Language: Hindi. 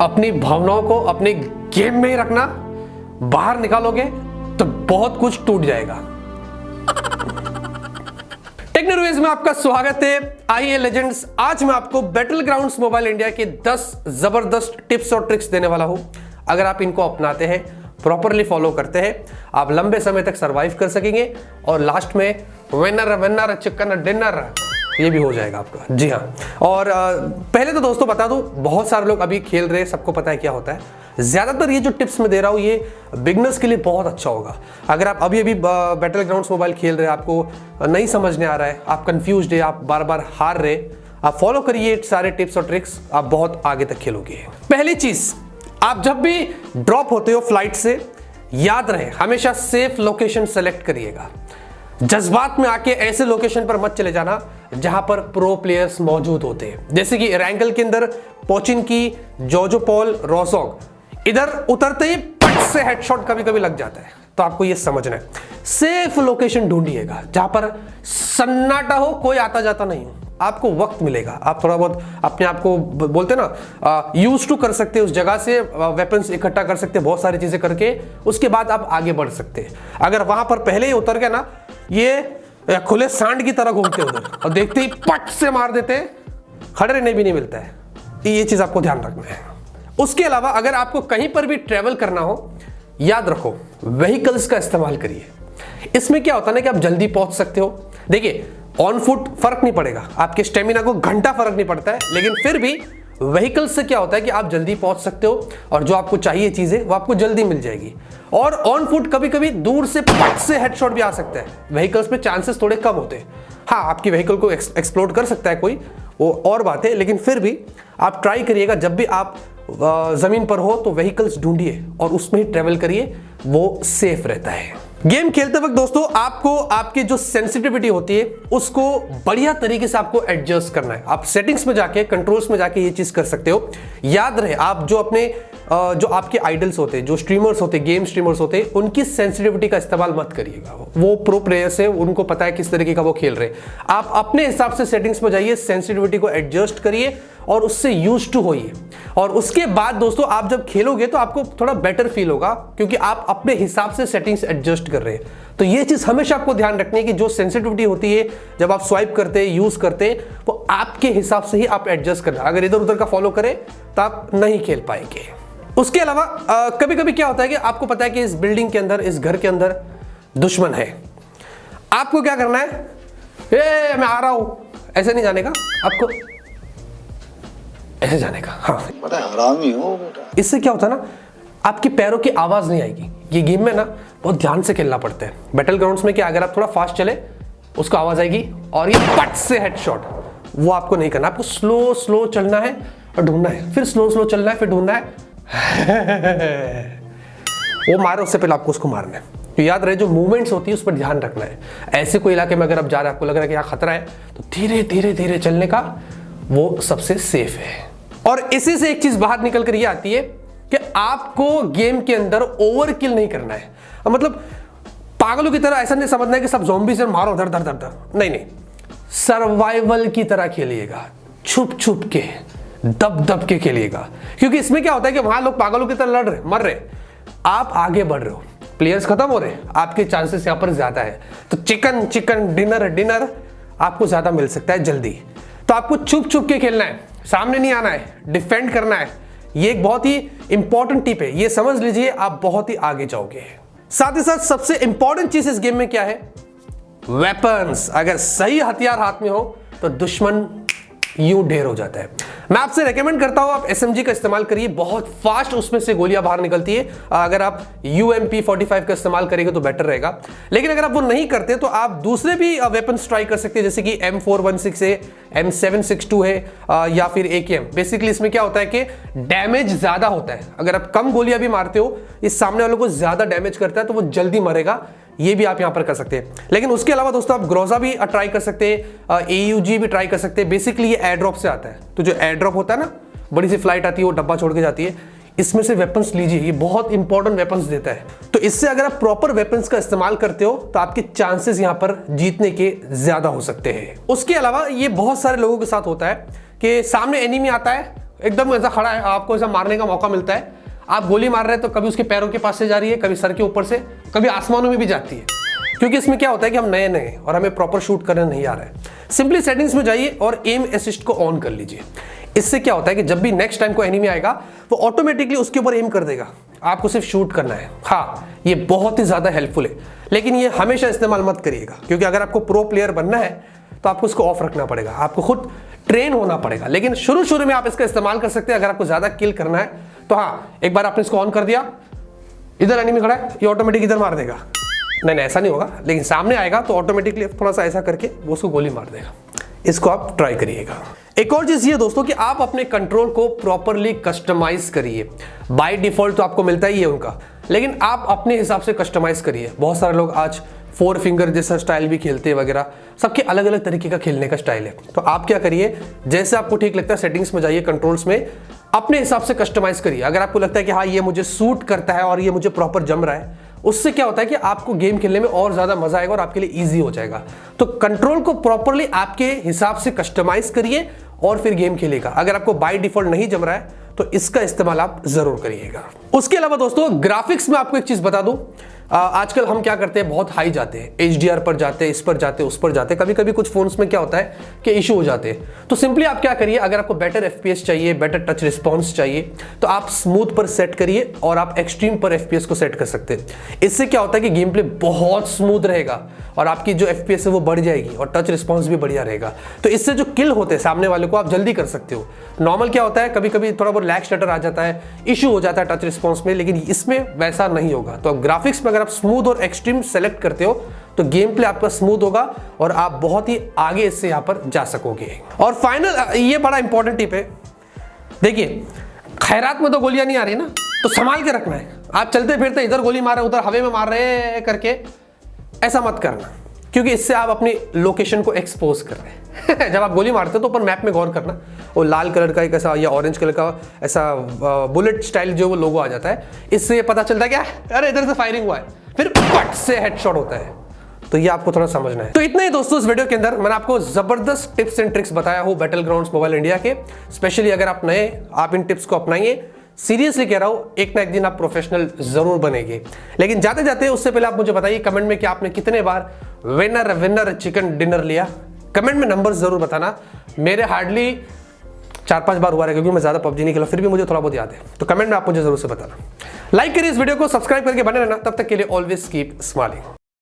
अपनी भावनाओं को अपने गेम में ही रखना, बाहर निकालोगे तो बहुत कुछ टूट जाएगा। टेक्नोलॉजीज में आपका स्वागत है। आइए लेजेंड्स, आज मैं आपको बैटल ग्राउंड्स मोबाइल इंडिया के 10 जबरदस्त टिप्स और ट्रिक्स देने वाला हूं। अगर आप इनको अपनाते हैं, प्रॉपरली फॉलो करते हैं, आप लंबे समय तक सरवाइव कर सकेंगे और लास्ट में विनर विनर चिकन डिनर ये भी हो जाएगा आपका। जी हाँ। और पहले तो दोस्तों बता दूं, बहुत सारे लोग अभी खेल रहे हैं, सबको पता है क्या होता है। ज्यादातर ये जो टिप्स मैं दे रहा हूँ ये बिगनर्स के लिए बहुत अच्छा होगा। अगर आप अभी बैटल ग्राउंड्स मोबाइल खेल रहे हैं, आपको नहीं समझने आ रहा है, आप कंफ्यूज्ड है, आप बार बार हार रहे, आप फॉलो करिए सारे टिप्स और ट्रिक्स, आप बहुत आगे तक खेलोगे। पहली चीज, आप जब भी ड्रॉप होते हो फ्लाइट से, याद रहे हमेशा सेफ लोकेशन सेलेक्ट करिएगा। जज्बात में आके ऐसे लोकेशन पर मत चले जाना जहां पर प्रो प्लेयर्स मौजूद होते हैं, जैसे कि रैंकल के अंदर पोचिनकी, जोजो पॉल, रोजोग। इधर उतरते ही पट से हेडशॉट कभी कभी लग जाता है, तो आपको यह समझना है। सेफ लोकेशन ढूंढिएगा जहां पर सन्नाटा हो, कोई आता जाता नहीं हो, आपको वक्त मिलेगा, आप थोड़ा बहुत अपने आप को बोलते ना यूज टू कर सकते हैं, उस जगह से वेपन्स इकट्ठा कर सकते हैं, बहुत सारी चीजें करके उसके बाद आप आगे बढ़ सकते हैं। अगर वहां पर पहले ही उतर गए ना, ये खुले सांड की तरह घूमते उधर और देखते ही पट से मार देते, खड़े रहने भी नहीं मिलता है। ये चीज आपको ध्यान रखना है। उसके अलावा अगर आपको कहीं पर भी ट्रेवल करना हो, याद रखो व्हीकल्स का इस्तेमाल करिए। इसमें क्या होता है ना कि आप जल्दी पहुंच सकते हो। देखिए ऑन फुट फर्क नहीं पड़ेगा, आपके स्टेमिना को घंटा फर्क नहीं पड़ता है, लेकिन फिर भी व्हीकल से क्या होता है कि आप जल्दी पहुंच सकते हो और जो आपको चाहिए चीजें वो आपको जल्दी मिल जाएगी। और ऑन फुट कभी कभी दूर से पट से हेडशॉट भी आ सकता है, व्हीकल्स में चांसेस थोड़े कम होते हैं। हाँ, आपकी व्हीकल को एक्सप्लोड कर सकता है कोई, वो और बात है, लेकिन फिर भी आप ट्राई करिएगा जब भी आप जमीन पर हो तो व्हीकल्स ढूंढिए और उसमें ही ट्रेवल करिए, वो सेफ रहता है। गेम खेलते वक्त दोस्तों आपको आपकी जो सेंसिटिविटी होती है उसको बढ़िया तरीके से आपको एडजस्ट करना है। आप सेटिंग्स में जाके, कंट्रोल्स में जाके ये चीज कर सकते हो। याद रहे, आप जो अपने जो आपके आइडल्स होते हैं, जो स्ट्रीमर्स होते हैं, गेम स्ट्रीमर्स होते हैं, उनकी सेंसिटिविटी का इस्तेमाल मत करिएगा। वो प्रो प्लेयर्स है, उनको पता है किस तरीके का वो खेल रहे हैं। आप अपने हिसाब से सेटिंग्स में जाइए, सेंसिटिविटी को एडजस्ट करिए और उससे यूज टू होइए। और उसके बाद दोस्तों आप जब खेलोगे तो आपको थोड़ा बेटर फील होगा, क्योंकि आप अपने हिसाब से सेटिंग्स एडजस्ट कर रहे हैं। तो ये चीज हमेशा आपको ध्यान रखनी है कि जो सेंसिटिविटी होती है जब आप स्वाइप करते हैं, यूज करते हैं, वो आपके हिसाब से ही आप एडजस्ट करना। अगर इधर उधर का फॉलो करें तो आप नहीं खेल पाएंगे। उसके अलावा कभी कभी क्या होता है कि आपको पता है कि इस बिल्डिंग के अंदर, इस घर के अंदर दुश्मन है। आपको क्या करना है, मैं आ रहा हूं, ऐसे नहीं जाने का, आपको ऐसे जाने का। हाँ, बड़ा हरामी हो बेटा। इससे क्या होता है ना, आपके पैरों की आवाज नहीं आएगी। ये गेम में ना बहुत ध्यान से खेलना पड़ता है। बैटल ग्राउंड्स में क्या, अगर आप थोड़ा फास्ट चले उसको आवाज आएगी और ये पट से हेडशॉट, वो आपको नहीं करना। आपको स्लो स्लो चलना है और ढूंढना है, फिर स्लो स्लो चलना है, फिर ढूंढना है। वो मारे उससे पहले आपको उसको मारना है। तो याद रहे, जो मूवमेंट्स होती है उस पर ध्यान रखना है। ऐसे कोई इलाके में अगर आप जा रहे हैं, आपको लग रहा है कि यहाँ खतरा है, तो धीरे धीरे धीरे चलने का वो सबसे सेफ है। और इसी से एक चीज बाहर निकल कर ये आती है कि आपको गेम के अंदर ओवरकिल नहीं करना है। मतलब पागलों की तरह ऐसा नहीं समझना है कि सब ज़ॉम्बी से मारो धर धर धर धर, नहीं नहीं, सर्वाइवल की तरह खेलिएगा, छुप छुप के, दब दब के खेलिएगा। क्योंकि इसमें क्या होता है कि वहां लोग पागलों की तरह लड़ रहे, मर रहे, आप आगे बढ़ रहे हो, प्लेयर्स खत्म हो रहे, आपके चांसेस यहां पर ज्यादा है। तो चिकन चिकन डिनर डिनर आपको ज्यादा मिल सकता है जल्दी। तो आपको छुप छुप के खेलना है, सामने नहीं आना है, डिफेंड करना है। ये एक बहुत ही इंपॉर्टेंट टिप है, ये समझ लीजिए, आप बहुत ही आगे जाओगे। साथ ही साथ सबसे इंपॉर्टेंट चीज इस गेम में क्या है, वेपन्स। अगर सही हथियार हाथ में हो तो दुश्मन यूं ढेर हो जाता है। मैं आपसे रेकमेंड करता हूं आप एसएमजी का इस्तेमाल करिए, बहुत फास्ट उसमें से गोलियां बाहर निकलती है। अगर आप UMP 45 का इस्तेमाल करेंगे तो बेटर रहेगा। लेकिन अगर आप वो नहीं करते तो आप दूसरे भी वेपन्स ट्राई कर सकते हैं, जैसे कि M416 है, M762 है, या फिर AKM। बेसिकली इसमें क्या होता है कि डैमेज ज्यादा होता है। अगर आप कम गोलियां भी मारते हो, इस सामने वालों को ज्यादा डैमेज करता है, तो वो जल्दी मरेगा। ये भी आप यहां पर कर सकते हैं। लेकिन उसके अलावा दोस्तों आप ग्रोजा भी ट्राई कर सकते हैं, AUG भी ट्राई कर सकते हैं। बेसिकली ये एयर ड्रॉप से आता है। तो जो एयर ड्रॉप होता है ना, बड़ी सी फ्लाइट आती है, वो डब्बा छोड़ के जाती है, इसमें से वेपन्स लीजिए, ये बहुत इंपॉर्टेंट वेपन्स देता है। तो इससे अगर आप प्रॉपर वेपन्स का इस्तेमाल करते हो तो आपके चांसेस यहां पर जीतने के ज्यादा हो सकते हैं। उसके अलावा ये बहुत सारे लोगों के साथ होता है कि सामने एनिमी आता है, एकदम ऐसा खड़ा है, आपको ऐसा मारने का मौका मिलता है, आप गोली मार रहे हैं तो कभी उसके पैरों के पास से जा रही है, कभी सर के ऊपर से, कभी आसमानों में भी जाती है। क्योंकि इसमें क्या होता है कि हम नए नए और हमें प्रॉपर शूट करना नहीं आ रहा है। सिंपली सेटिंग्स में जाइए और एम असिस्ट को ऑन कर लीजिए। इससे क्या होता है कि जब भी नेक्स्ट टाइम को एनिमी आएगा वो ऑटोमेटिकली उसके ऊपर एम कर देगा, आपको सिर्फ शूट करना है। हाँ, ये बहुत ही ज़्यादा हेल्पफुल है, लेकिन ये हमेशा इस्तेमाल मत करिएगा, क्योंकि अगर आपको प्रो प्लेयर बनना है तो आपको इसको ऑफ रखना पड़ेगा, आपको खुद ट्रेन होना पड़ेगा। लेकिन शुरू में आप इसका इस्तेमाल कर सकते हैं अगर आपको ज़्यादा किल करना है तो। हाँ, एक बार आपने इसको ऑन कर दिया, इधर एनिमी खड़ा है, ये ऑटोमेटिक इधर मार देगा। नहीं ऐसा नहीं होगा, लेकिन सामने आएगा तो ऑटोमेटिकली थोड़ा सा ऐसा करके वो उसको गोली मार देगा। इसको आप ट्राई करिएगा। एक और चीज ये दोस्तों कि आप अपने कंट्रोल को प्रॉपरली कस्टमाइज करिए। बाय डिफॉल्ट तो आपको मिलता ही है उनका, लेकिन आप अपने हिसाब से कस्टमाइज करिए। बहुत सारे लोग आज 4 फिंगर जैसा स्टाइल भी खेलते हैं वगैरह, सबके अलग अलग तरीके का खेलने का स्टाइल है। तो आप क्या करिए, जैसे आपको ठीक लगता है सेटिंग्स में जाइए, कंट्रोल्स में अपने हिसाब से कस्टमाइज करिए। अगर आपको लगता है कि हाँ ये मुझे सूट करता है और ये मुझे प्रॉपर जम रहा है, उससे क्या होता है कि आपको गेम खेलने में और ज्यादा मजा आएगा और आपके लिए इजी हो जाएगा। तो कंट्रोल को प्रॉपरली आपके हिसाब से कस्टमाइज करिए और फिर गेम खेलेगा। अगर आपको बाय डिफॉल्ट नहीं जम रहा है तो इसका इस्तेमाल आप जरूर करिएगा। उसके अलावा दोस्तों ग्राफिक्स में आपको एक चीज बता दूं, आजकल हम क्या करते हैं, बहुत हाई जाते हैं, HDR पर जाते हैं, इस पर जाते हैं, उस पर जाते हैं। कभी कभी कुछ फोन्स में क्या होता है कि इशू हो जाते हैं। तो सिंपली आप क्या करिए, अगर आपको बेटर FPS चाहिए, बेटर टच रिस्पॉन्स चाहिए, तो आप स्मूथ पर सेट करिए और आप एक्सट्रीम पर FPS को सेट कर सकते हैं। इससे क्या होता है कि गेम प्ले बहुत स्मूथ रहेगा और आपकी जो FPS है वो बढ़ जाएगी और टच रिस्पॉन्स भी बढ़िया रहेगा। तो इससे जो किल होते हैं सामने वाले को आप जल्दी कर सकते हो। नॉर्मल क्या होता है, कभी कभी थोड़ा बहुत लैग स्टटर आ जाता है, इशू हो जाता है टच रिस्पॉन्स में, लेकिन इसमें वैसा नहीं होगा। तो ग्राफिक्स में अगर आप स्मूथ और एक्सट्रीम सेलेक्ट करते हो तो गेम प्ले आपका स्मूथ होगा और आप बहुत ही आगे इससे यहां पर जा सकोगे। और फाइनल, ये बड़ा इंपॉर्टेंट टिप है, देखिए खैरात में तो गोलियां नहीं आ रही ना, तो संभाल के रखना है। आप चलते फिरते इधर गोली मार रहे, उधर हवे में मार रहे करके ऐसा मत करना, क्योंकि इससे आप अपनी लोकेशन को एक्सपोज कर रहे हैं। जब आप गोली मारते हो तो ऊपर मैप में गौर करना, वो लाल कलर का एक ऐसा या ऑरेंज कलर का ऐसा बुलेट स्टाइल जो वो लोगो आ जाता है, इससे पता चलता है क्या अरे इधर से फायरिंग हुआ है, फिर पट से हेडशॉट होता है। तो ये आपको थोड़ा समझना है। तो इतना ही दोस्तों इस वीडियो के अंदर मैंने आपको जबरदस्त टिप्स एंड ट्रिक्स बताया हूं बैटल ग्राउंड्स मोबाइल इंडिया के। स्पेशली अगर आप नए, आप इन टिप्स को अपनाइए। सीरियसली कह रहा हूं, एक ना एक दिन आप प्रोफेशनल जरूर बनेंगे। लेकिन जाते जाते उससे पहले आप मुझे बताइए कमेंट में कि आपने कितने बार विनर चिकन डिनर लिया। कमेंट में नंबर जरूर बताना। मेरे हार्डली 4-5 बार हुआ है, क्योंकि मैं ज्यादा पबजी नहीं खेला, फिर भी मुझे थोड़ा बहुत याद है। तो कमेंट में आप मुझे जरूर से बताना। लाइक करिए इस वीडियो को, सब्सक्राइब करके बने रहना। तब तक के लिए ऑलवेज कीप स्माइलिंग।